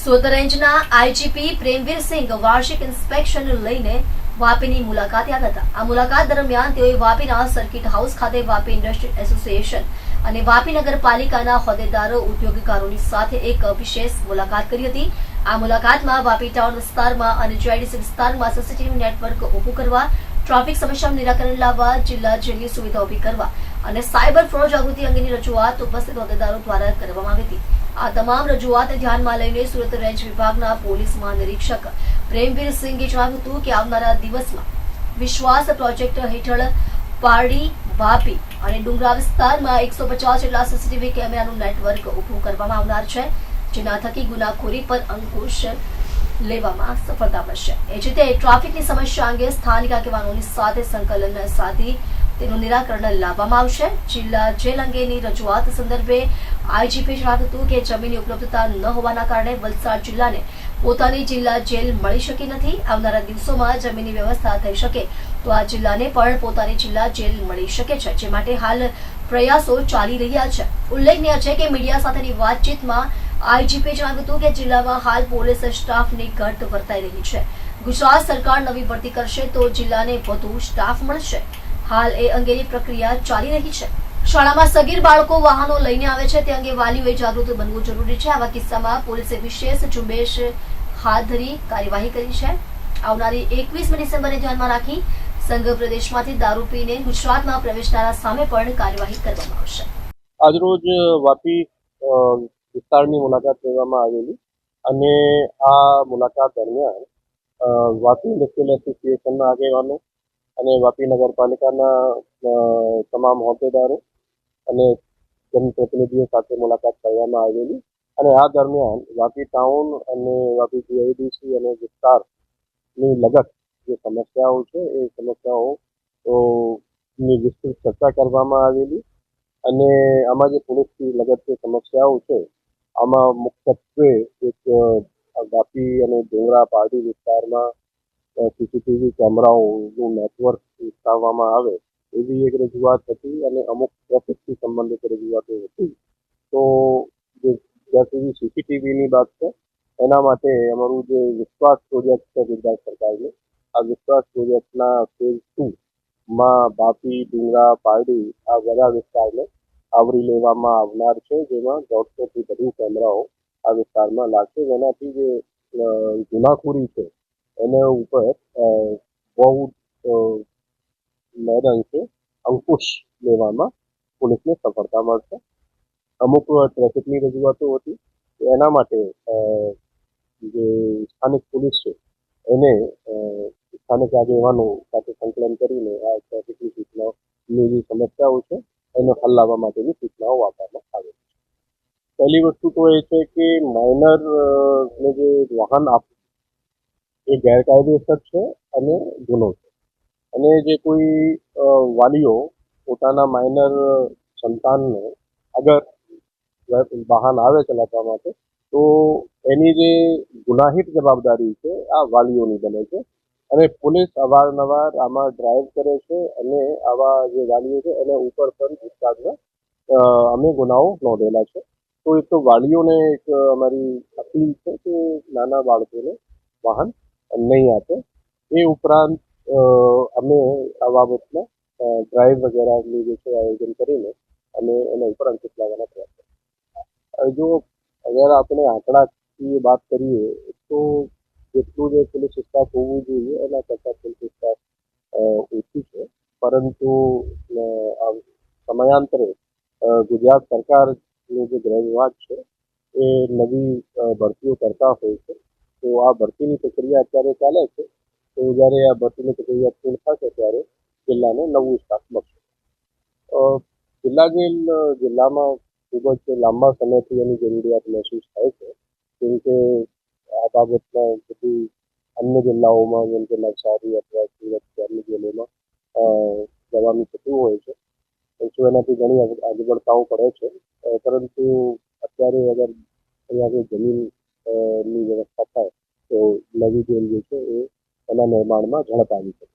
સુરત રેન્જના આઈજીપી પ્રેમવીર સિંહ વાર્ષિક ઇન્સ્પેક્શન લઈને વાપીની મુલાકાતે આવ્યા હતા. આ મુલાકાત દરમિયાન તેઓએ વાપીના સર્કિટ હાઉસ ખાતે વાપી ઇન્ડસ્ટ્રીયલ એસોસિએશન અને વાપી નગરપાલિકાના હોદ્દેદારો ઉદ્યોગકારોની સાથે એક વિશેષ મુલાકાત કરી હતી. આ મુલાકાતમાં વાપી ટાઉન વિસ્તારમાં અને જીઆઈડીસી વિસ્તારમાં સીસીટીવી નેટવર્ક ઊભું કરવા, ટ્રાફિક સમસ્યાનું નિરાકરણ લાવવા, જિલ્લા જેલની સુવિધા ઊભી કરવા અને સાયબર ફ્રોડ જાગૃતિ અંગેની રજૂઆત ઉપસ્થિત હોદ્દેદારો દ્વારા કરવામાં આવી હતી. આ તમામ રજૂઆતને ધ્યાનમાં લઈને સુરત રેન્જ વિભાગના પોલીસ મહાનિરીક્ષક પ્રેમવીર સિંઘે જણાવ્યું હતું કે આવનારા દિવસમાં વિશ્વાસ પ્રોજેક્ટ હેઠળ પારડી, વાપી અને ડુંગરા વિસ્તારમાં 150 જેટલા સીસીટીવી કેમેરાનું નેટવર્ક ઊભું કરવામાં આવનાર છે, જેના થકી ગુનાખોરી પર અંકુશ લેવામાં સફળતા મળશે. એ જ રીતે ટ્રાફિકની સમસ્યા અંગે સ્થાનિક આગેવાનોની સાથે સંકલન સાધી તેનું નિરાકરણ લાવવામાં આવશે. જિલ્લા જેલ અંગેની રજૂઆત સંદર્ભે આઈજીપીએ જણાવ્યું હતું કે જમીનની ઉપલબ્ધતા ન હોવાના કારણે વલસાડ જિલ્લાને પોતાની જિલ્લા જેલ મળી શકી નથી. આવનારા દિવસોમાં જમીનની વ્યવસ્થા થઈ શકે તો આ જિલ્લાને પણ પોતાની જિલ્લા જેલ મળી શકે છે, જે માટે હાલ પ્રયાસો ચાલી રહ્યા છે. ઉલ્લેખનીય છે કે મીડિયા સાથેની વાતચીતમાં આઈજીપીએ જણાવ્યું હતું કે જિલ્લામાં હાલ પોલીસ સ્ટાફની ઘટ વર્તાઈ રહી છે. ગુજરાત સરકાર નવી ભરતી કરશે તો જિલ્લાને વધુ સ્ટાફ મળશે. હાલ એ અંગેની પ્રક્રિયા ચાલી રહી છે. શાળામાં સગીર બાળકો વાહનો લઈને આવે છે તે અંગે વાલીઓએ જાગૃત બનવું જરૂરી છે. આવા કિસ્સામાં પોલીસે વિશેષ ઝુંબેશ હાથ ધરી કાર્યવાહી કરી છે. આવનારી 21મી ડિસેમ્બરે ધ્યાનમાં રાખી સંઘ પ્રદેશમાંથી દારૂ પીને ગુજરાતમાં પ્રવેશનારા સામે પણ કાર્યવાહી કરવામાં આવશે. આજરોજ વાપી વિસ્તારની મુલાકાત લેવામાં આવેલી અને આ મુલાકાત દરમિયાન વાપી ઇન્ડસ્ટ્રીયલ એસોસિએશનના આગેવાનો અને વાપી નગરપાલિકાના તમામ હોદ્દેદારો અને જનપ્રતિનિધિઓ સાથે મુલાકાત કરવામાં આવેલી અને આ દરમિયાન વાપી ટાઉન અને વાપી જીઆઈડીસી અને વિસ્તારની લગત જે સમસ્યાઓ છે એ સમસ્યાઓની વિસ્તૃત ચર્ચા કરવામાં આવેલી અને આમાં જે પોલીસથી લગત જે સમસ્યાઓ છે આમાં મુખ્યત્વે એક વાપી અને ડુંગરા પારડી વિસ્તારમાં સીસીટીવી કેમેરાઓનું નેટવર્ક વિકસાવવામાં આવે એવી એક રજૂઆત હતી અને અમુક ટ્રાફિકથી સંબંધિત રજૂઆતો હતી. તો જે જ્યાં સુધી સીસીટીવીની વાત છે એના માટે અમારું જે વિશ્વાસ પ્રોજેક્ટ છે ગુજરાત સરકારનું, આ વિશ્વાસ પ્રોજેક્ટના ફેઝ 2માં વાપી, ડુંગરા, પારડી આ બધા વિસ્તારને આવરી લેવામાં આવનાર છે, જેમાં 150થી વધુ કેમેરાઓ આ વિસ્તારમાં લાગશે, જેનાથી જે ગુનાખોરી છે એના ઉપર બહુ અંશે અંકુશ લેવામાં પોલીસને સફળતા મળશે. અમુક ટ્રાફિકની રજૂઆતો હતી એના માટે જે સ્થાનિક પોલીસ છે એને સ્થાનિક આગેવાનો સાથે સંકલન કરીને આ ટ્રાફિકની સૂચનાઓની જે સમસ્યાઓ છે એનો હલ લાવવા માટેની સૂચનાઓ આપવામાં આવે છે. પહેલી વસ્તુ તો એ છે કે માઇનરને જે વાહન આપવું એ ગેરકાયદેસર છે અને ગુનો છે અને જે કોઈ વાલીઓ પોતાના માઇનર સંતાનને અગર વાહન આવે ચલાવવા માટે તો એની જે ગુનાહિત જવાબદારી છે આ વાલીઓની બને છે અને પોલીસ અવારનવાર આમાં ડ્રાઈવ કરે છે અને આવા જે વાલીઓ છે એને ઉપર પણ વિસ્તારમાં અમે ગુનાઓ નોંધેલા છે. તો એક તો વાલીઓને એક અમારી અપીલ છે કે નાના બાળકોને વાહન નહીં આપે. એ ઉપરાંત અમે આ બાબતમાં ડ્રાઈવ વગેરેનું જે છે આયોજન કરીને અમે એના ઉપર અંકુશ લાવવાના પ્રયત્ન. જો અગર આપણે આંકડાની વાત કરીએ તો જેટલું જે પોલીસ સ્ટાફ હોવું જોઈએ એના કરતાં પોલીસ સ્ટાફ ઓછું છે, પરંતુ સમયાંતરે ગુજરાત સરકારનું જે ગૃહ વિભાગ છે એ નવી ભરતીઓ કરતા હોય છે. તો આ ભરતીની પ્રક્રિયા અત્યારે ચાલે છે. તો જ્યારે આ ભરતીની પ્રક્રિયા પૂર્ણ થશે ત્યારે જિલ્લાને નવું સ્ટાફ મળશે. જિલ્લામાં ખૂબ જ લાંબા સમયથી એની જરૂરિયાત મહેસૂસ થાય છે, કેમ કે આ બાબતમાં બધી અન્ય જિલ્લાઓમાં જેમ કે નવસારી અથવા સુરત અન્ય જિલ્લામાં જવાનું થતું હોય છે, તો એનાથી ઘણી અગવડતાઓ પડે છે. પરંતુ અત્યારે અગર અહીંયા જમીનની વ્યવસ્થા થાય તો નવી જેલ જે છે એ એના નિર્માણમાં ઝડપ આવી શકે.